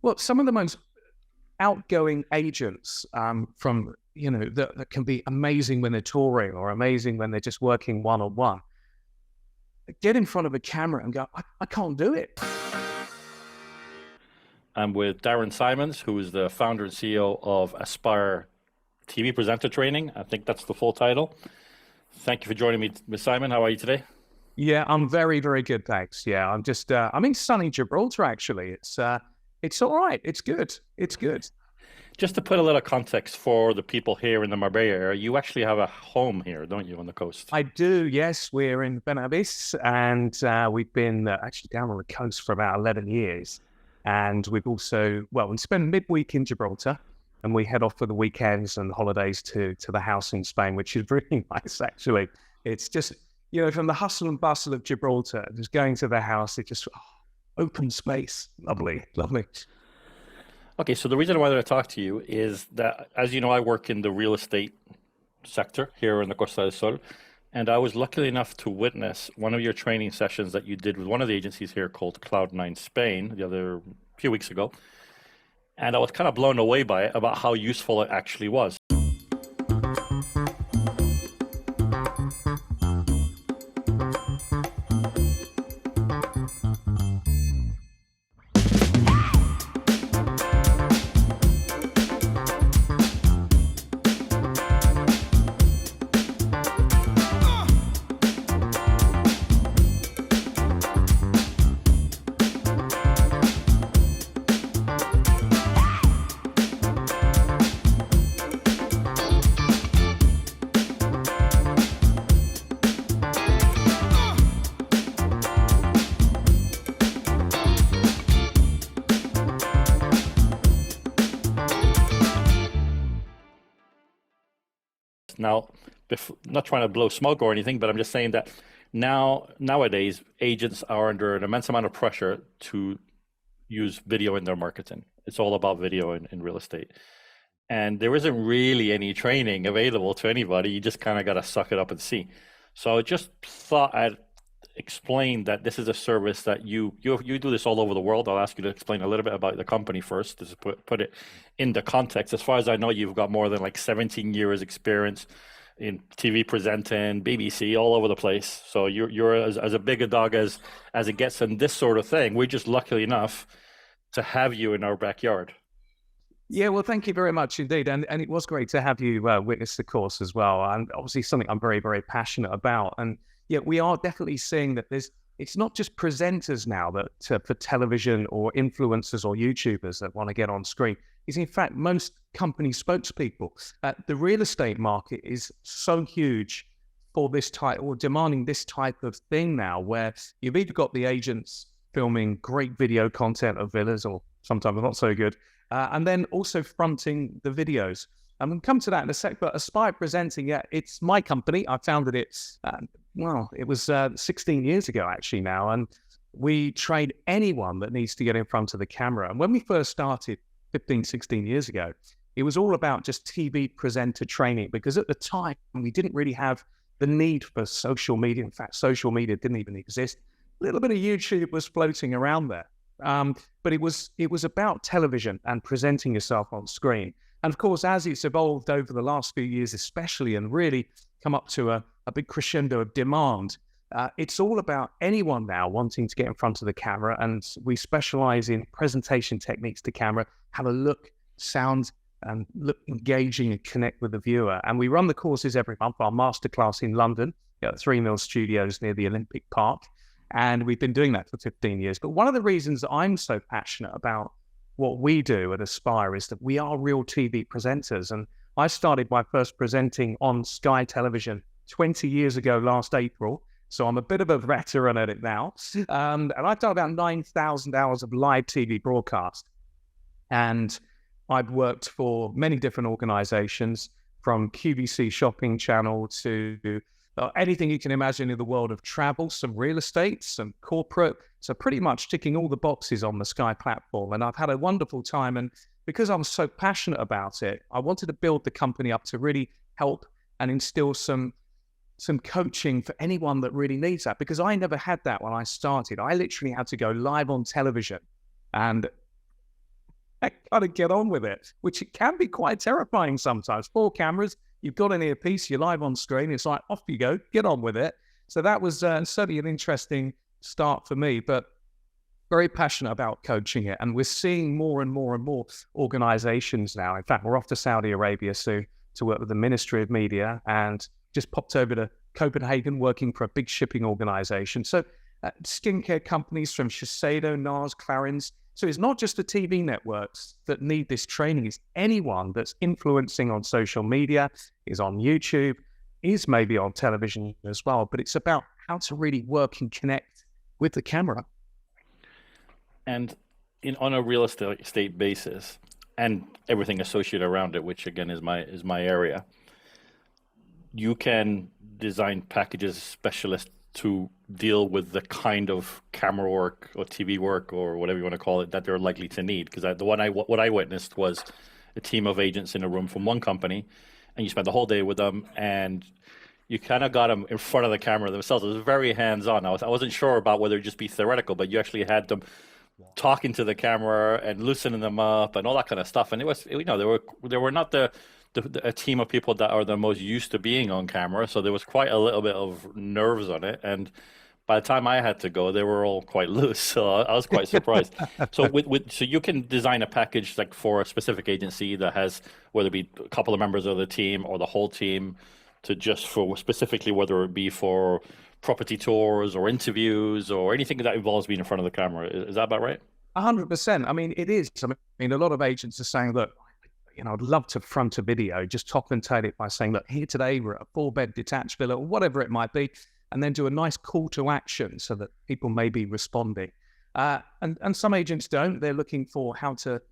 Well, some of the most outgoing agents from, that can be amazing when they're touring or amazing when they're just working one-on-one, get in front of a camera and go, I can't do it. I'm with Darren Simons, who is the founder and CEO of Aspire TV Presenter Training. I think that's the full title. Thank you for joining me, Ms. Simon. How are you today? Yeah, I'm very, very good, thanks. Yeah, I'm in sunny Gibraltar, actually. It's all right. It's good. It's good. Just to put a little context for the people here in the Marbella area, you actually have a home here, don't you, on the coast? I do, yes. We're in Benavis, and we've been actually down on the coast for about 11 years. And we've also, we spend midweek in Gibraltar, and we head off for the weekends and holidays to the house in Spain, which is really nice, actually. It's just, from the hustle and bustle of Gibraltar, just going to the house, it's just open space. Lovely, lovely. Okay, so the reason I wanted to talk to you is that, as you know, I work in the real estate sector here in the Costa del Sol, and I was lucky enough to witness one of your training sessions that you did with one of the agencies here called Cloud9 Spain the other few weeks ago, and I was kind of blown away by it about how useful it actually was. Now, not trying to blow smoke or anything, but I'm just saying that nowadays, agents are under an immense amount of pressure to use video in their marketing. It's all about video in real estate. And there isn't really any training available to anybody. You just kind of got to suck it up and see. So I just thought I'd explain that this is a service that you do this all over the world. I'll ask you to explain a little bit about the company first, to put it in the context. As far as I know, you've got more than like 17 years experience in TV presenting, BBC, all over the place. So you're as a big a dog as it gets in this sort of thing. We're just lucky enough to have you in our backyard. Yeah, well, thank you very much indeed. And it was great to have you witness the course as well. And obviously something I'm very, very passionate about. And yeah, we are definitely seeing that it's not just presenters now that for television or influencers or YouTubers that want to get on screen. It's in fact most company spokespeople. The real estate market is so huge for this type or demanding this type of thing now, where you've either got the agents filming great video content of villas or sometimes not so good, and then also fronting the videos. And we'll come to that in a sec, but Aspire Presenting, yeah, it's my company. I founded it, it was 16 years ago actually now. And we train anyone that needs to get in front of the camera. And when we first started 15, 16 years ago, it was all about just TV presenter training, because at the time we didn't really have the need for social media. In fact, social media didn't even exist. A little bit of YouTube was floating around there. But it was about television and presenting yourself on screen. And of course, as it's evolved over the last few years, especially, and really come up to a big crescendo of demand, it's all about anyone now wanting to get in front of the camera. And we specialize in presentation techniques to camera, how to look, sound, and look engaging and connect with the viewer. And we run the courses every month. Our masterclass in London at 3 Mill Studios near the Olympic Park. And we've been doing that for 15 years. But one of the reasons I'm so passionate about what we do at Aspire is that we are real TV presenters. And I started my first presenting on Sky Television 20 years ago last April. So I'm a bit of a veteran at it now. And I've done about 9,000 hours of live TV broadcast. And I've worked for many different organizations, from QVC Shopping Channel to anything you can imagine in the world of travel, some real estate, some corporate. So pretty much ticking all the boxes on the Sky platform. And I've had a wonderful time. And because I'm so passionate about it, I wanted to build the company up to really help and instill some coaching for anyone that really needs that. Because I never had that when I started. I literally had to go live on television and and kind of get on with it, which it can be quite terrifying sometimes. 4 cameras, you've got an earpiece, you're live on screen. It's like, off you go, get on with it. So that was certainly an interesting start for me, but very passionate about coaching it. And we're seeing more and more and more organizations now. In fact, we're off to Saudi Arabia soon to work with the Ministry of Media, and just popped over to Copenhagen working for a big shipping organization. So skincare companies from Shiseido, NARS, Clarins. So it's not just the TV networks that need this training. It's anyone that's influencing on social media, is on YouTube, is maybe on television as well. But it's about how to really work and connect with the camera. And on a real estate basis, and everything associated around it, which again is my area, you can design packages specialists to deal with the kind of camera work or TV work or whatever you want to call it that they're likely to need. Because what I witnessed was a team of agents in a room from one company, and you spent the whole day with them, and you kind of got them in front of the camera themselves. It was very hands-on. I wasn't sure about whether it'd just be theoretical, but you actually had them talking to the camera and loosening them up and all that kind of stuff. And it was, they were not a team of people that are the most used to being on camera, so there was quite a little bit of nerves on it. And by the time I had to go, they were all quite loose, so I was quite surprised. So so you can design a package like for a specific agency that has, whether it be a couple of members of the team or the whole team, to just for specifically, whether it be for property tours or interviews or anything that involves being in front of the camera. Is that about right? 100%. I mean, it is. I mean, a lot of agents are saying, look, I'd love to front a video, just top and tail it by saying, look, here today we're at a 4-bed detached villa or whatever it might be, and then do a nice call to action so that people may be responding. And some agents don't. They're looking for how to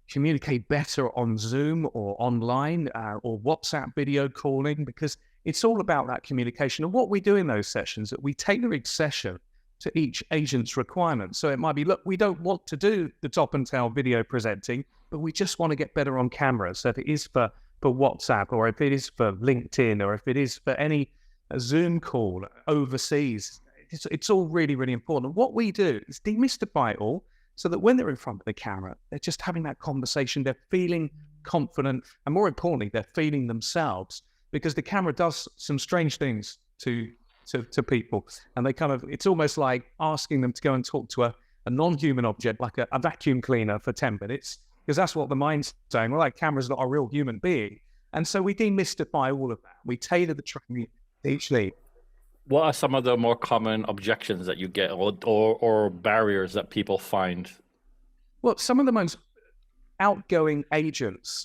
communicate better on Zoom or online or WhatsApp video calling, because it's all about that communication. And what we do in those sessions, that we tailor each session to each agent's requirements. So it might be, look, we don't want to do the top and tail video presenting, but we just want to get better on camera. So if it is for WhatsApp, or if it is for LinkedIn, or if it is for any Zoom call overseas, it's all really, really important. And what we do is demystify it all so that when they're in front of the camera, they're just having that conversation, they're feeling confident, and more importantly, they're feeling themselves, because the camera does some strange things to people. And they kind of, it's almost like asking them to go and talk to a non-human object, like a vacuum cleaner for 10 minutes, because that's what the mind's saying. Well, that camera's not a real human being. And so we demystify all of that. We tailor the training each lead. What are some of the more common objections that you get, or barriers that people find? Well, some of the most outgoing agents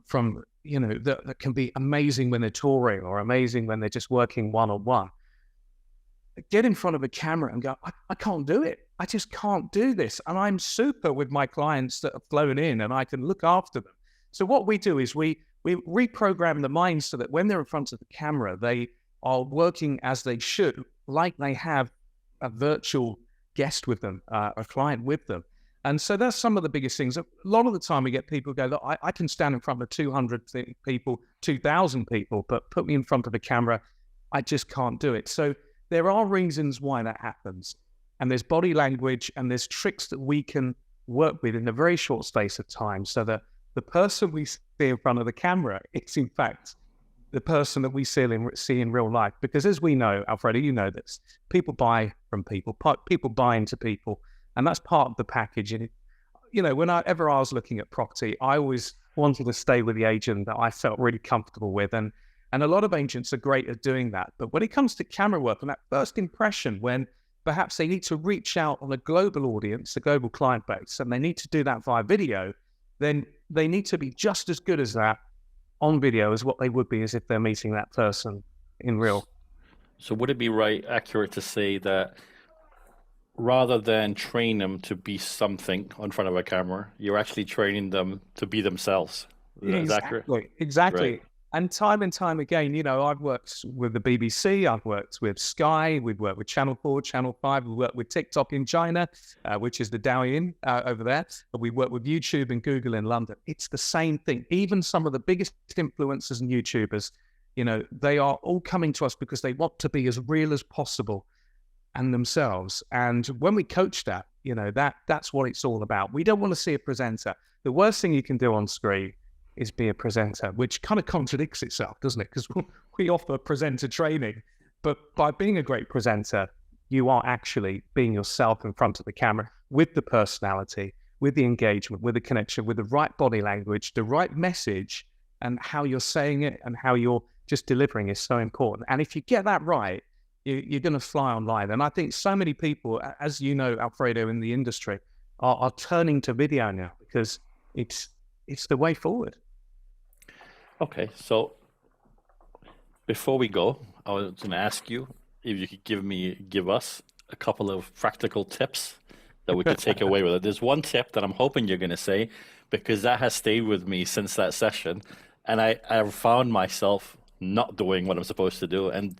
from, that can be amazing when they're touring or amazing when they're just working one-on-one, get in front of a camera and go, I can't do it. I just can't do this. And I'm super with my clients that have flown in, and I can look after them. So what we do is we reprogram the mind so that when they're in front of the camera, they are working as they should, like they have a virtual guest with them, a client with them. And so that's some of the biggest things. A lot of the time we get people go, look, I can stand in front of 200 people, 2,000 people, but put me in front of a camera, I just can't do it. So there are reasons why that happens. And there's body language, and there's tricks that we can work with in a very short space of time, so that the person we see in front of the camera is in fact the person that we see in real life. Because as we know, Alfredo, you know this, people buy from people, people buy into people, and that's part of the package. And, whenever I was looking at property, I always wanted to stay with the agent that I felt really comfortable with. And a lot of agents are great at doing that. But when it comes to camera work and that first impression, when perhaps they need to reach out on a global audience, a global client base, and they need to do that via video, then they need to be just as good as that on video as what they would be as if they're meeting that person in real. So would it be accurate to say that rather than train them to be something in front of a camera, you're actually training them to be themselves? Is that accurate? Exactly. Right. And time again, I've worked with the BBC, I've worked with Sky, we've worked with Channel 4, Channel 5, we've worked with TikTok in China, which is the Douyin over there, but we work with YouTube and Google in London. It's the same thing. Even some of the biggest influencers and YouTubers, they are all coming to us because they want to be as real as possible and themselves. And when we coach that, You know, that's what it's all about. We don't want to see a presenter. The worst thing you can do on screen is be a presenter, which kind of contradicts itself, doesn't it? Because we offer presenter training, but by being a great presenter, you are actually being yourself in front of the camera with the personality, with the engagement, with the connection, with the right body language, the right message, and how you're saying it and how you're just delivering is so important. And if you get that right, you're going to fly online. And I think so many people, as you know, Alfredo, in the industry, are turning to video now because it's the way forward. Okay, so before we go, I was going to ask you if you could give us a couple of practical tips that we could take away with it. There's one tip that I'm hoping you're going to say, because that has stayed with me since that session, and I found myself not doing what I'm supposed to do and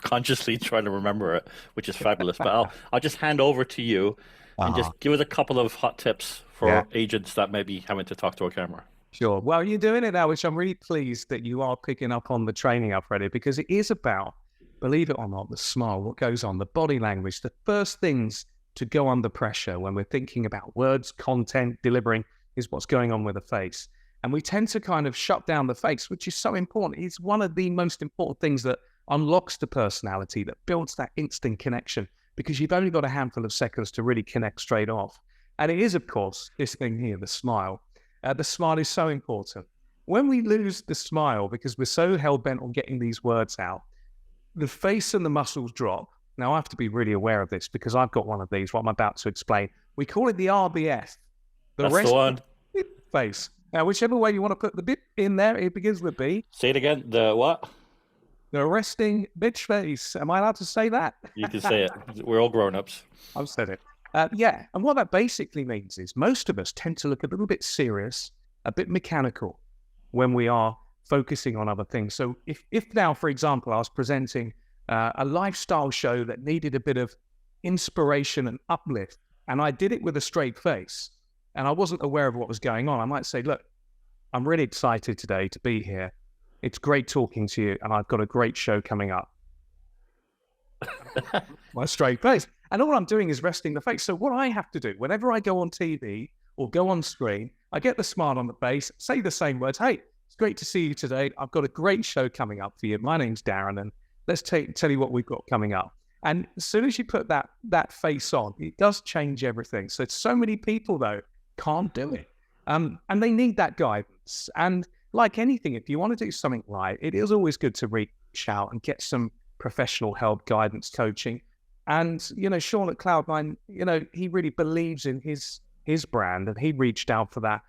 consciously trying to remember it, which is fabulous. But I'll just hand over to you and just give us a couple of hot tips for agents that may be having to talk to a camera. Sure. Well, you're doing it now, which I'm really pleased that you are picking up on the training, Alfredo, because it is about, believe it or not, the smile, what goes on, the body language, the first things to go under pressure when we're thinking about words, content, delivering is what's going on with the face. And we tend to kind of shut down the face, which is so important. It's one of the most important things that unlocks the personality, that builds that instant connection, because you've only got a handful of seconds to really connect straight off. And it is, of course, this thing here, the smile. The smile is so important. When we lose the smile, because we're so hell-bent on getting these words out, the face and the muscles drop. Now, I have to be really aware of this because I've got one of these, what I'm about to explain. We call it the RBF. That's the one. Face. Now, whichever way you want to put the bit in there, it begins with B. Say it again. The what? The resting bitch face. Am I allowed to say that? You can say it. We're all grown-ups. I've said it. Yeah, and what that basically means is most of us tend to look a little bit serious, a bit mechanical when we are focusing on other things. So if now, for example, I was presenting a lifestyle show that needed a bit of inspiration and uplift, and I did it with a straight face, and I wasn't aware of what was going on, I might say, look, I'm really excited today to be here. It's great talking to you, and I've got a great show coming up. My straight face. And all I'm doing is resting the face. So what I have to do, whenever I go on TV or go on screen, I get the smile on the face, say the same words. Hey, it's great to see you today. I've got a great show coming up for you. My name's Darren, and let's tell you what we've got coming up. And as soon as you put that face on, it does change everything. So many people, though, can't do it. And they need that guidance. And like anything, if you want to do something right, it is always good to reach out and get some professional help, guidance, coaching. And, you know, Sean at Cloud9, you know, he really believes in his brand, and he reached out for that.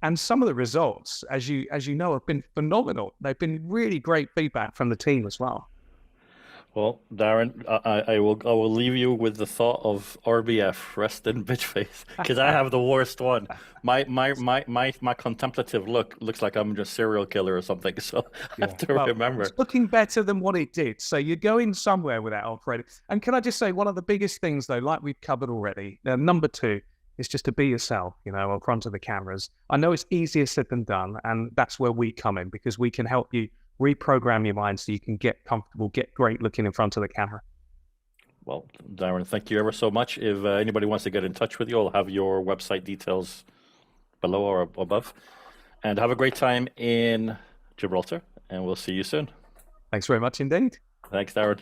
And some of the results, as you know, have been phenomenal. They've been really great feedback from the team as well. Well, Darren, I will leave you with the thought of RBF, rest in bitch face, because I have the worst one. My contemplative look looks like I'm just a serial killer or something. So I have to remember. It's looking better than what it did. So you're going somewhere with that, Alfredo. And can I just say, one of the biggest things, though, like we've covered already, number 2 is just to be yourself, you know, in front of the cameras. I know it's easier said than done, and that's where we come in, because we can help you reprogram your mind so you can get comfortable, get great looking in front of the camera. Well, Darren, thank you ever so much. If anybody wants to get in touch with you, I'll have your website details below or above. And have a great time in Gibraltar, and we'll see you soon. Thanks very much indeed. Thanks, Darren.